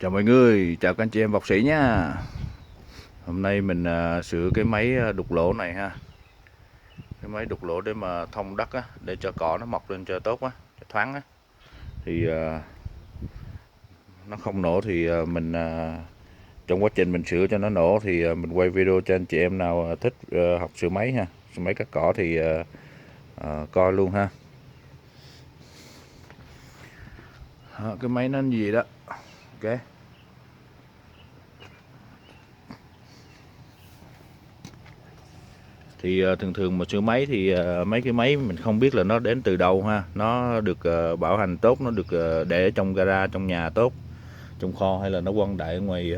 Chào mọi người, chào các anh chị em bọc sĩ nha. Hôm nay mình sửa cái máy đục lỗ này ha. Cái máy đục lỗ để mà thông đất á, để cho cỏ nó mọc lên cho tốt á, cho thoáng á. Thì nó không nổ thì trong quá trình mình sửa cho nó nổ thì mình quay video cho anh chị em nào thích học sửa máy ha, sửa máy cắt cỏ thì coi luôn ha. Đó, cái máy nó như gì đó. Ok. Thì thường thường mà sửa máy thì mấy cái máy mình không biết là nó đến từ đâu ha, nó được bảo hành tốt, nó được để trong gara trong nhà tốt, trong kho, hay là nó quăng đại ở ngoài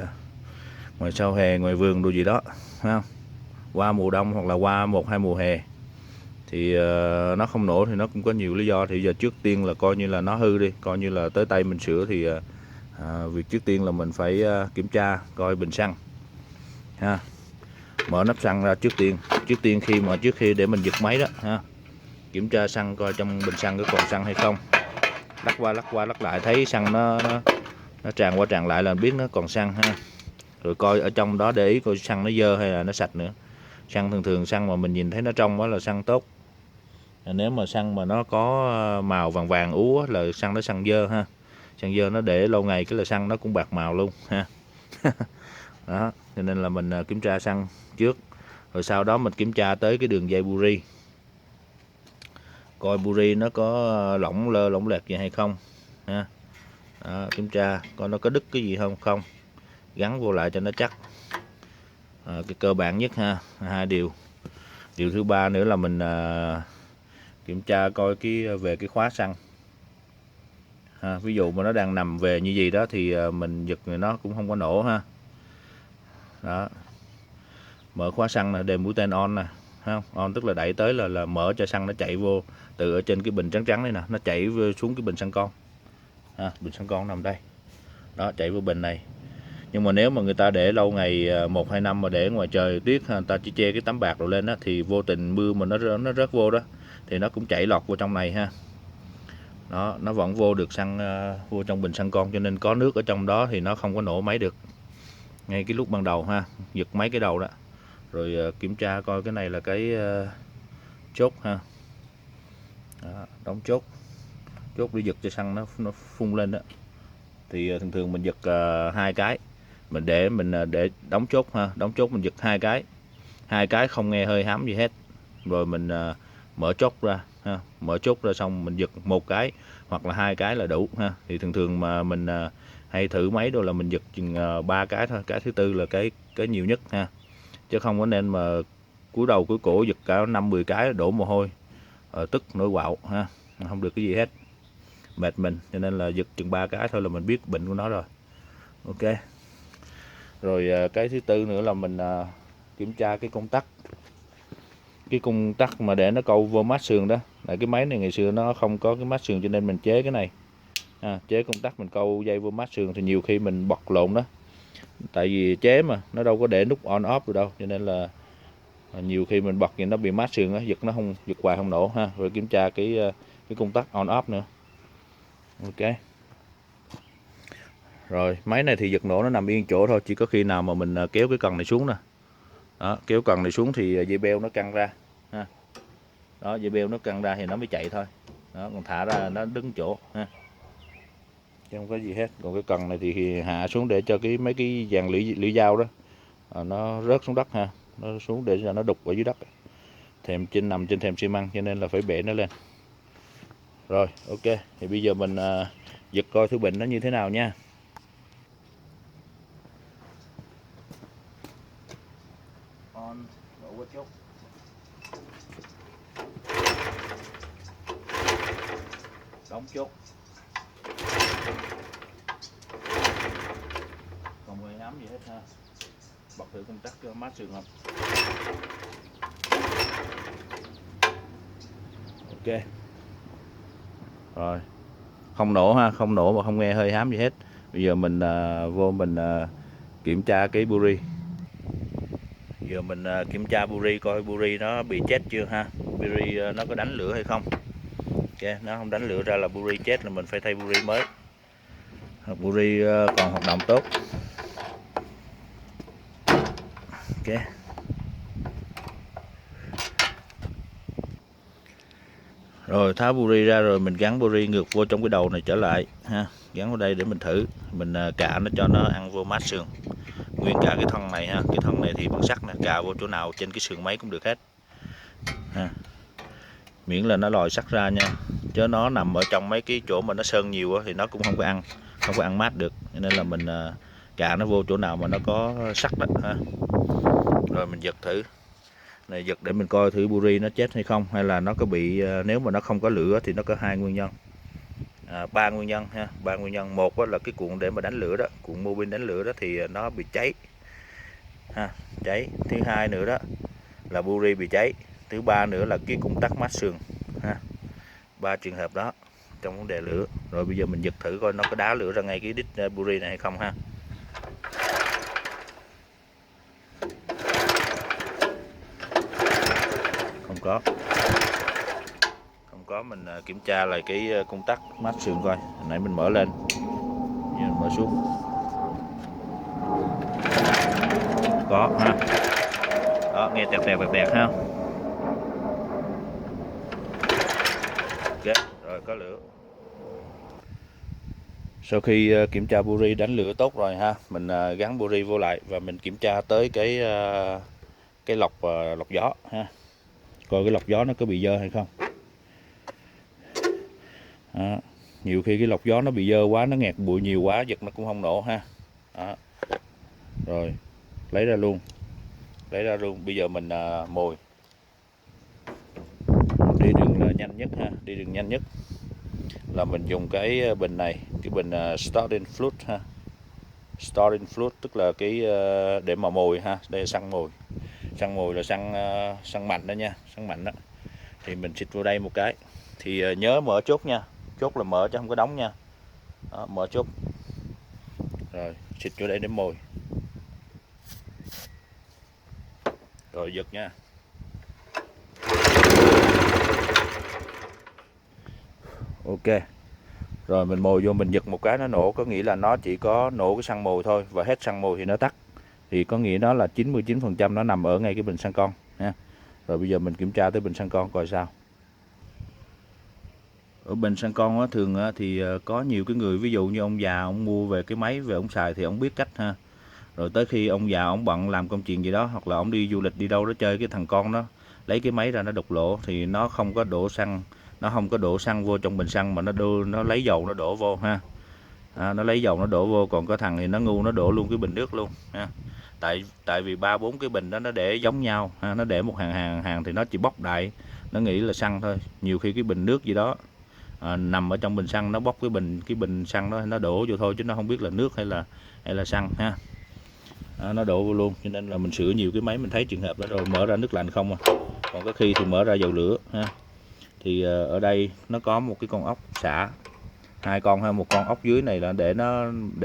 ngoài sau hè, ngoài vườn đồ gì đó ha. Qua mùa đông hoặc là qua một hai mùa hè thì nó không nổ thì nó cũng có nhiều lý do. Thì giờ trước tiên là coi như là nó hư đi, coi như là tới tay mình sửa thì việc trước tiên là mình phải kiểm tra coi bình xăng ha, mở nắp xăng ra trước khi để mình giật máy đó ha, kiểm tra xăng coi trong bình xăng có còn xăng hay không, lắc qua lắc lại thấy xăng nó tràn qua tràn lại là biết nó còn xăng ha. Rồi coi ở trong đó để ý coi xăng nó dơ hay là nó sạch nữa. Thường thường xăng mà mình nhìn thấy nó trong đó là xăng tốt. Nếu mà xăng mà nó có màu vàng vàng ú là xăng dơ ha. Xăng dơ nó để lâu ngày cái là xăng nó cũng bạc màu luôn ha. Đó, cho nên là mình kiểm tra xăng trước, rồi sau đó mình kiểm tra tới cái đường dây buri, coi buri nó có lỏng lẻo gì hay không ha. Đó, kiểm tra coi nó có đứt cái gì không, gắn vô lại cho nó chắc. Cái cơ bản nhất ha, hai điều. Điều thứ ba nữa là mình kiểm tra coi về cái khóa xăng ha. Ví dụ mà nó đang nằm về như gì đó thì mình giật nó cũng không có nổ ha. Đó, mở khóa xăng là đề mũi tên on nè, không on tức là đẩy tới là mở cho xăng nó chạy vô từ ở trên cái bình trắng trắng này nè, nó chạy xuống cái bình xăng con ha. Bình xăng con nằm đây đó, chạy vô bình này. Nhưng mà nếu mà người ta để lâu ngày 1-2 năm mà để ngoài trời tuyết, người ta chỉ che cái tấm bạc rồi lên đó, thì vô tình mưa mà nó rớt vô đó thì nó cũng chảy lọt vô trong này ha. Đó, nó vẫn vô được xăng vô trong bình xăng con, cho nên có nước ở trong đó thì nó không có nổ máy được ngay cái lúc ban đầu ha, giật máy cái đầu đó. Rồi kiểm tra coi cái này là cái chốt ha. Đó, đóng chốt để giật cho xăng nó phun lên đó. Thì thường thường mình giật hai cái, mình để đóng chốt ha, đóng chốt mình giật hai cái không nghe hơi hám gì hết. Rồi mình mở chốt ra ha, mở chốt ra xong mình giật một cái hoặc là hai cái là đủ ha. Thì thường thường mà mình hay thử máy đó là mình giật chừng 3 cái thôi, cái thứ tư là cái nhiều nhất ha, chứ không có nên mà cúi đầu cúi cổ giật cả 5-10 cái đổ mồ hôi tức nổi quạo ha, không được cái gì hết, mệt mình. Cho nên là giật chừng 3 cái thôi là mình biết bệnh của nó rồi. Ok. Rồi cái thứ tư nữa là mình kiểm tra cái công tắc mà để nó câu vô mát sườn đó. Tại cái máy này ngày xưa nó không có cái mát sườn cho nên mình chế cái này chế công tắc mình câu dây vô mát sườn thì nhiều khi mình bật lộn đó. Tại vì chế mà nó đâu có để nút on off được đâu, cho nên là nhiều khi mình bật thì nó bị mát sườn á, giật hoài không nổ ha. Rồi kiểm tra cái công tắc on off nữa. Ok. Rồi máy này thì giật nổ nó nằm yên chỗ thôi, chỉ có khi nào mà mình kéo cái cần này xuống nè. Đó, kéo cần này xuống thì dây beo nó căng ra ha. Đó, dây beo nó căng ra thì nó mới chạy thôi. Đó, còn thả ra nó đứng chỗ ha, chứ không có gì hết. Còn cái cần này thì hạ xuống để cho mấy cái dàn lưỡi dao đó nó rớt xuống đất ha, nó xuống để cho nó đục ở dưới đất. Nằm trên thềm xi măng cho nên là phải bể nó lên. Rồi ok, thì bây giờ mình giật coi thứ bệnh nó như thế nào nha. On, đổ qua chốt, đóng chốt, không gây ám gì hết ha. Bật thử công tắc cho mát sườn không. Ok. Rồi, không nổ ha, không nổ và không nghe hơi hám gì hết. Bây giờ mình vô mình kiểm tra cái buri. Giờ mình kiểm tra buri coi buri nó bị chết chưa ha. Buri nó có đánh lửa hay không. Ok, nó không đánh lửa ra là buri chết, là mình phải thay buri mới. Buri còn hoạt động tốt. Ok. Rồi tháo buri ra rồi mình gắn buri ngược vô trong cái đầu này trở lại ha, gắn vào đây để mình thử, mình cạ nó cho nó ăn vô mát sườn, nguyên cả cái thân này ha, cái thân này thì bằng sắt nè, cạ vô chỗ nào trên cái sườn máy cũng được hết ha, miễn là nó lòi sắt ra nha, chứ nó nằm ở trong mấy cái chỗ mà nó sơn nhiều thì nó cũng không có ăn mát được, cho nên là mình cạ nó vô chỗ nào mà nó có sắt đó ha. Rồi mình giật thử này, giật để mình coi thử buri nó chết hay không, hay là nó có bị, nếu mà nó không có lửa thì nó có hai nguyên nhân, ba nguyên nhân ha, ba nguyên nhân. Một là cái cuộn để mà đánh lửa đó, cuộn mô bin đánh lửa đó thì nó bị cháy ha, cháy. Thứ hai nữa đó là buri bị cháy. Thứ ba nữa là cái công tắc mát sườn ha. Ba trường hợp đó trong vấn đề lửa. Rồi bây giờ mình giật thử coi nó có đá lửa ra ngay cái đít buri này hay không ha. Không có, mình kiểm tra lại cái công tắc mát sườn coi. Hồi nãy mình mở lên, giờ mình mở xuống, có ha. Đó, nghe tẹt ha. Ok, rồi có lửa. Sau khi kiểm tra buri đánh lửa tốt rồi ha, mình gắn buri vô lại và mình kiểm tra tới cái lọc gió ha, coi cái lọc gió nó có bị dơ hay không. Đó. Nhiều khi cái lọc gió nó bị dơ quá, nó nghẹt bụi nhiều quá, giật nó cũng không nổ ha. Đó. Rồi lấy ra luôn, bây giờ mình mồi đi đường là nhanh nhất ha, đi đường nhanh nhất là mình dùng cái bình này, cái bình starting fluid ha. Starting fluid tức là cái để mà mồi ha, đây là xăng mồi. Xăng mồi là xăng mạnh đó nha, xăng mạnh đó. Thì mình xịt vào đây một cái. Thì nhớ mở chốt nha, chốt là mở chứ không có đóng nha. Đó, mở chốt. Rồi xịt vô đây để mồi. Rồi giật nha. Ok. Rồi mình mồi vô, mình giật một cái nó nổ, có nghĩa là nó chỉ có nổ cái xăng mồi thôi, và hết xăng mồi thì nó tắt. Thì có nghĩa đó là 99% nó nằm ở ngay cái bình xăng con ha. Rồi bây giờ mình kiểm tra tới bình xăng con coi sao. Ở bình xăng con á, thường thì có nhiều cái người, ví dụ như ông già ông mua về cái máy về ông xài thì ông biết cách ha. Rồi tới khi ông già ông bận làm công chuyện gì đó, hoặc là ông đi du lịch đi đâu đó chơi, cái thằng con đó lấy cái máy ra nó đục lỗ thì nó không có đổ xăng, vô trong bình xăng mà nó lấy dầu nó đổ vô ha. Nó lấy dầu nó đổ vô, còn có thằng thì nó ngu, nó đổ luôn cái bình nước luôn ha. Tại vì 3-4 cái bình đó nó để giống nhau ha, nó để một hàng thì nó chỉ bóc đại, nó nghĩ là xăng thôi. Nhiều khi cái bình nước gì đó nằm ở trong bình xăng, nó bóc cái bình xăng đó nó đổ vô thôi, chứ nó không biết là nước hay là xăng ha. Nó đổ vô luôn, cho nên là mình sửa nhiều cái máy mình thấy trường hợp đó rồi, mở ra nước lạnh không còn có khi thì mở ra dầu lửa ha. Thì ở đây nó có một cái con ốc xả, hai con ha, một con ốc dưới này là để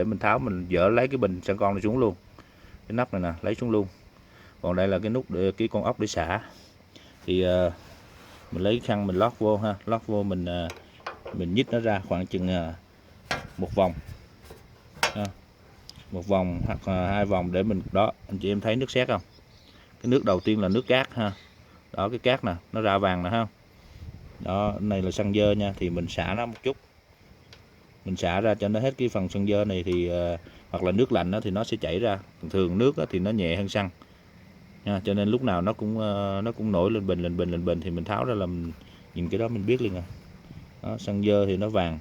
mình tháo, mình dỡ lấy cái bình xăng con này xuống luôn, cái nắp này nè lấy xuống luôn. Còn đây là cái nút để cái con ốc để xả. Thì mình lấy khăn mình lót vô ha, mình nhích nó ra khoảng chừng một vòng ha. Một vòng hoặc là hai vòng để mình đó, anh chị em thấy nước sét không? Cái nước đầu tiên là nước cát ha. Đó, cái cát nè, nó ra vàng nè ha. Đó, này là xăng dơ nha, thì mình xả nó một chút. Mình xả ra cho nó hết cái phần xăng dơ này thì hoặc là nước lạnh đó thì nó sẽ chảy ra. Thường nước thì nó nhẹ hơn xăng. Nha, cho nên lúc nào nó cũng nổi lên bình thì mình tháo ra là mình nhìn cái đó mình biết liền à. Đó, xăng dơ thì nó vàng.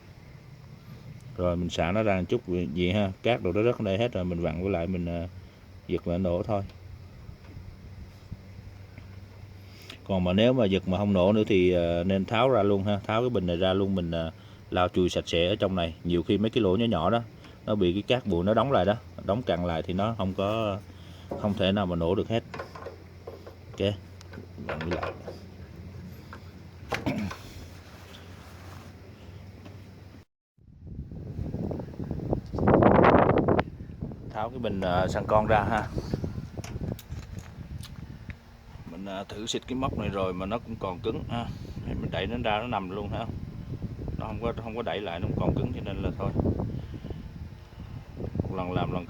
Rồi mình xả nó ra một chút vậy ha, cát đồ đó rớt ở đây hết rồi, mình vặn với lại mình giật lại nổ thôi. Còn mà nếu mà giật mà không nổ nữa thì nên tháo ra luôn ha, tháo cái bình này ra luôn, mình lau chùi sạch sẽ ở trong này. Nhiều khi mấy cái lỗ nhỏ nhỏ đó nó bị cái cát bụi nó đóng lại đó, đóng cặn lại thì nó không thể nào mà nổ được hết. Ok, vặn lại. Tháo cái bình xăng con ra ha. Mình thử xịt cái móc này rồi mà nó cũng còn cứng ha. Mình đẩy nó ra nó nằm luôn ha. Nó không có đẩy lại, nó cũng còn cứng, cho nên là thôi.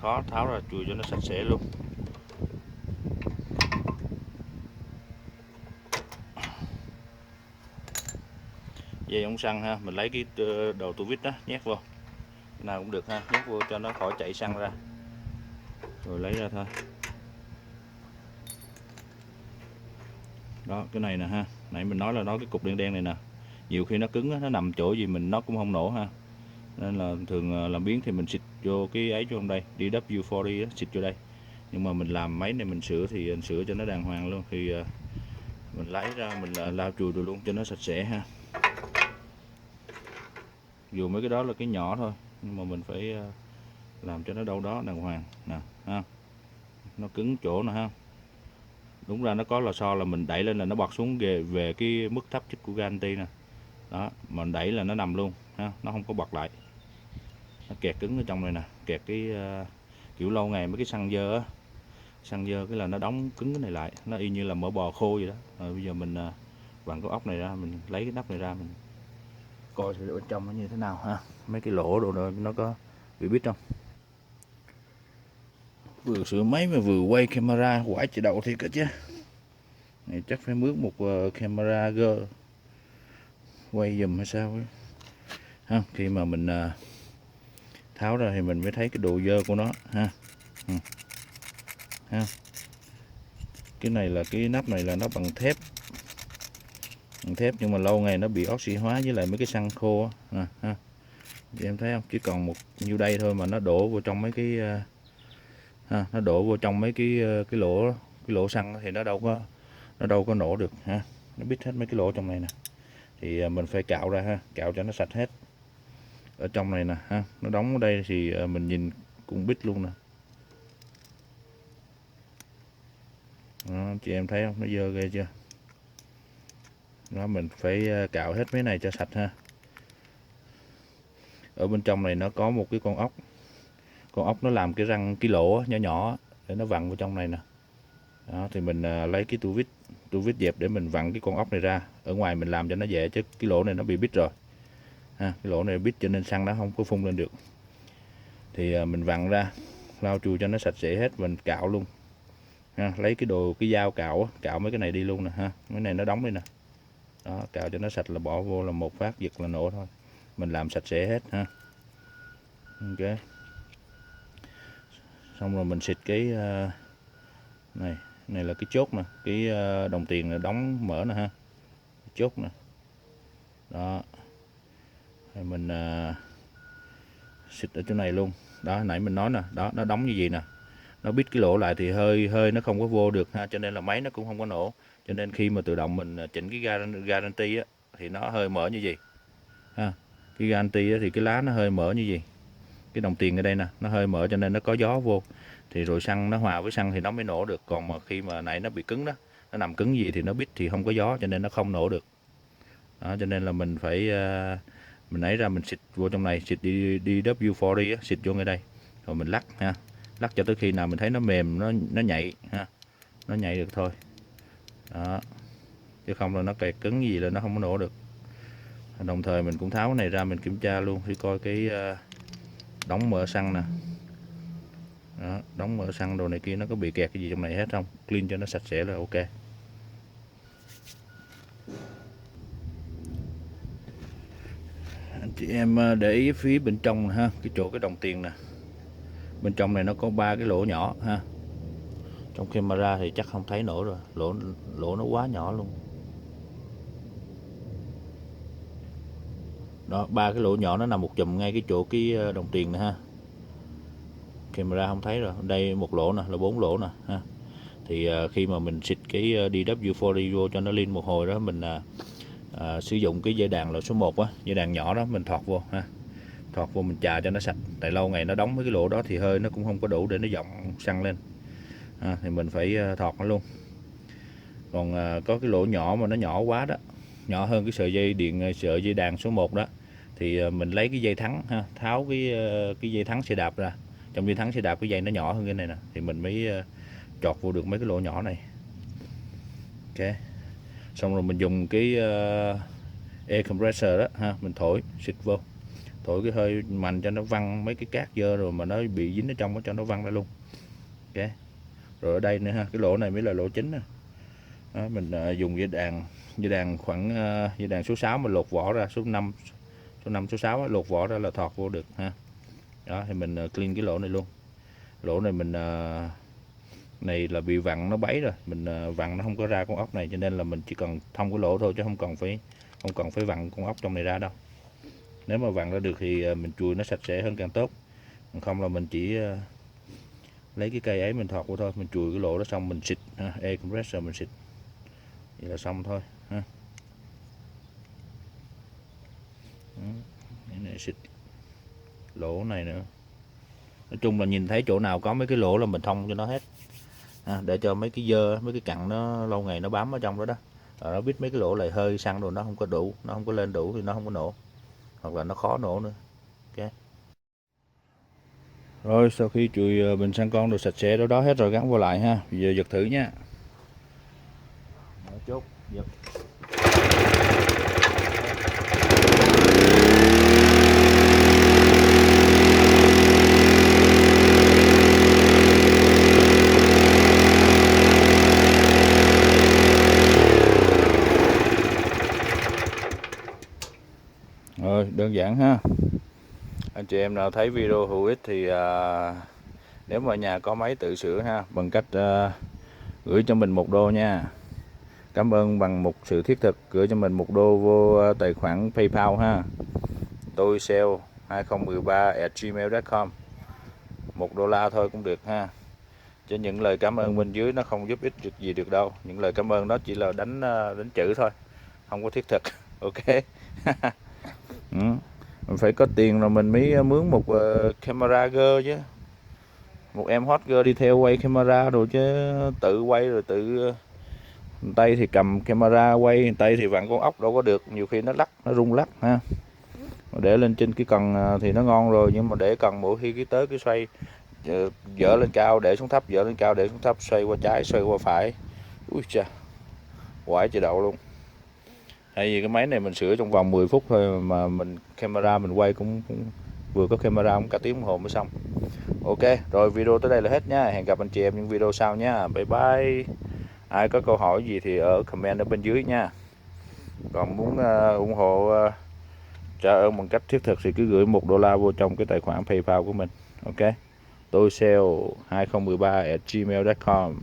khó tháo ra chùi cho nó sạch sẽ luôn. Dây ống xăng ha, mình lấy cái đầu tua vít đó nhét vô, cái nào cũng được ha, nhét vô cho nó khỏi chảy xăng ra, rồi lấy ra thôi. Đó, cái này nè ha, nãy mình nói là cái cục đen đen này nè, nhiều khi nó cứng nó nằm chỗ gì mình nó cũng không nổ ha, nên là thường làm biến thì mình xịt vô cái ấy trong đây, DW40 đó, xịt vô đây. Nhưng mà mình làm máy này mình sửa thì mình sửa cho nó đàng hoàng luôn, thì mình lấy ra mình lau chùi rồi luôn cho nó sạch sẽ ha. Dù mấy cái đó là cái nhỏ thôi, nhưng mà mình phải làm cho nó đâu đó đàng hoàng nè ha. Nó cứng chỗ nè ha. Đúng ra nó có lò xo là mình đẩy lên là nó bọt xuống về cái mức thấp nhất của garanti nè. Đó, mình đẩy là nó nằm luôn ha, nó không có bọt lại. Nó kẹt cứng ở trong này nè, kẹt cái kiểu lâu ngày mấy cái xăng dơ á, xăng dơ cái là nó đóng cứng cái này lại, nó y như là mỡ bò khô vậy đó. Rồi bây giờ mình vặn cái ốc này ra, mình lấy cái nắp này ra, mình coi thử bên trong nó như thế nào ha, mấy cái lỗ đồ đó nó có bị bít không. Vừa sửa máy mà vừa quay camera, quải chị đậu thiệt chứ. Này chắc phải mướn một camera G quay giùm hay sao ấy. Ha, khi mà mình tháo ra thì mình mới thấy cái độ dơ của nó ha. Ha. Cái này là cái nắp này là nó bằng thép, nhưng mà lâu ngày nó bị oxy hóa với lại mấy cái xăng khô ha. Thì em thấy không, chỉ còn một nhiêu đây thôi mà nó đổ vô trong mấy cái nó đổ vô trong mấy cái lỗ xăng thì nó đâu có nổ được ha, nó bít hết mấy cái lỗ trong này nè. Thì mình phải cạo ra ha, cạo cho nó sạch hết ở trong này nè ha. Nó đóng ở đây thì mình nhìn cũng bít luôn nè. Đó, chị em thấy không, nó dơ ghê chưa. Đó, mình phải cạo hết mấy này cho sạch ha. Ở bên trong này nó có một cái con ốc nó làm cái răng, cái lỗ nhỏ nhỏ để nó vặn vào trong này nè. Đó, thì mình lấy cái tua vít dẹp để mình vặn cái con ốc này ra. Ở ngoài mình làm cho nó dễ, chứ cái lỗ này nó bị bít rồi ha, cái lỗ này bít cho nên xăng nó không có phun lên được. Thì mình vặn ra, lau chùi cho nó sạch sẽ hết, mình cạo luôn ha. Lấy cái dao cạo mấy cái này đi luôn nè ha, mấy này nó đóng đây nè. Đó, cạo cho nó sạch là bỏ vô là một phát giật là nổ thôi. Mình làm sạch sẽ hết ha. Ok, xong rồi mình xịt cái này là cái chốt nè, cái đồng tiền là đóng mở nè ha, chốt nè. Đó, rồi mình xịt ở chỗ này luôn. Đó, nãy mình nói nè, đó nó đóng như vậy nè, nó bít cái lỗ lại thì hơi nó không có vô được ha, cho nên là máy nó cũng không có nổ. Cho nên khi mà tự động mình chỉnh cái garanti á, thì nó hơi mở như vậy ha. Cái garanti á, thì cái lá nó hơi mở như vậy, cái đồng tiền ở đây nè nó hơi mở cho nên nó có gió vô, thì rồi xăng nó hòa với xăng thì nó mới nổ được. Còn mà khi mà nãy nó bị cứng đó, nó nằm cứng gì thì nó bít thì không có gió cho nên nó không nổ được. Đó, cho nên là mình phải mình lấy ra mình xịt vô trong này, xịt DW40 á, xịt vô ngay đây rồi mình lắc ha, lắc cho tới khi nào mình thấy nó mềm, nó nhạy ha, nó nhạy được thôi. Đó, chứ không là nó kẹt cứng gì là nó không có nổ được. Đồng thời mình cũng tháo cái này ra, mình kiểm tra luôn để coi cái đóng mở xăng nè. Đó, đóng mở xăng đồ này kia nó có bị kẹt cái gì trong này hết không, clean cho nó sạch sẽ là ok. Anh chị em để ý phía bên trong ha, cái chỗ cái đồng tiền nè, bên trong này nó có 3 cái lỗ nhỏ ha. Trong camera thì chắc không thấy nổi rồi, lỗ nó quá nhỏ luôn. Đó, 3 cái lỗ nhỏ nó nằm một chùm ngay cái chỗ cái đồng tiền nè ha. Camera không thấy rồi, đây một lỗ nè, là 4 lỗ nè ha. Thì khi mà mình xịt cái DW40 vô cho nó lên một hồi đó, mình sử dụng cái dây đàn loại số 1 á, dây đàn nhỏ đó mình thọt vô ha, thọt vô mình chà cho nó sạch. Tại lâu ngày nó đóng mấy cái lỗ đó thì hơi nó cũng không có đủ để nó dọng xăng lên thì mình phải thọt nó luôn. Còn có cái lỗ nhỏ mà nó nhỏ quá đó, nhỏ hơn cái sợi dây đàn số 1 đó, thì mình lấy cái dây thắng ha, tháo cái dây thắng xe đạp ra. Trong dây thắng xe đạp cái dây nó nhỏ hơn cái này nè, thì mình mới chọt vô được mấy cái lỗ nhỏ này. Ok, xong rồi mình dùng cái air compressor đó ha, mình xịt thổi cái hơi mạnh cho nó văng mấy cái cát dơ rồi mà nó bị dính ở trong đó, cho nó văng ra luôn. Ok. Rồi ở đây nữa ha, cái lỗ này mới là lỗ chính nè. Đó, mình dùng dây đàn khoảng dây đàn số 6 mà lột vỏ ra, số 5 số 6 á, lột vỏ ra là thọt vô được ha. Đó thì mình clean cái lỗ này luôn. Lỗ này mình này là bị vặn nó bấy rồi, mình vặn nó không có ra con ốc này, cho nên là mình chỉ cần thông cái lỗ thôi, chứ không cần phải vặn con ốc trong này ra đâu. Nếu mà vặn ra được thì mình chùi nó sạch sẽ hơn càng tốt, còn không là mình chỉ lấy cái cây ấy mình thọt vô thôi, mình chùi cái lỗ đó xong mình xịt air compressor mình xịt vậy là xong thôi ha. Cái này xịt lỗ này nữa. Nói chung là nhìn thấy chỗ nào có mấy cái lỗ là mình thông cho nó hết để cho mấy cái dơ, mấy cái cặn nó lâu ngày nó bám ở trong đó đó. Rồi nó biết mấy cái lỗ này hơi xăng rồi nó không có đủ, nó không có lên đủ thì nó không có nổ, hoặc là nó khó nổ nữa. Ok. Rồi sau khi chùi bình xăng con đồ sạch sẽ đó hết rồi, gắn vô lại ha. Bây giờ giật thử nha. Chốt giật. Rồi đơn giản ha. Anh chị em nào thấy video hữu ích thì nếu mà nhà có máy tự sửa ha, bằng cách gửi cho mình $1 nha. Cảm ơn bằng một sự thiết thực, gửi cho mình $1 vô tài khoản PayPal ha. Tôi sale 2013@gmail.com. $1 thôi cũng được ha. Chứ những lời cảm ơn bên dưới nó không giúp ích được gì được đâu. Những lời cảm ơn đó chỉ là đánh chữ thôi, không có thiết thực. Ok. Mình phải có tiền rồi mình mới mướn một camera girl chứ, một em hot girl đi theo quay camera rồi, chứ tự quay rồi tự tay thì cầm camera quay, tay thì vặn con ốc đâu có được, nhiều khi nó lắc, nó rung lắc ha. Để lên trên cái cần thì nó ngon rồi, nhưng mà để cần mỗi khi cái tới cái xoay dở lên cao để xuống thấp, dở lên cao để xuống thấp, xoay qua trái xoay qua phải, ui chà quải chị đậu luôn. Tại vì cái máy này mình sửa trong vòng 10 phút thôi mà mình camera mình quay cũng vừa có camera cũng cả tiếng đồng hồ mới xong. Ok rồi, video tới đây là hết nha. Hẹn gặp anh chị em những video sau nha. Bye bye. Ai có câu hỏi gì thì ở comment ở bên dưới nha. Còn muốn ủng hộ trả ơn bằng cách thiết thực thì cứ gửi $1 vô trong cái tài khoản PayPal của mình. Ok. Tôi sale 2013@gmail.com.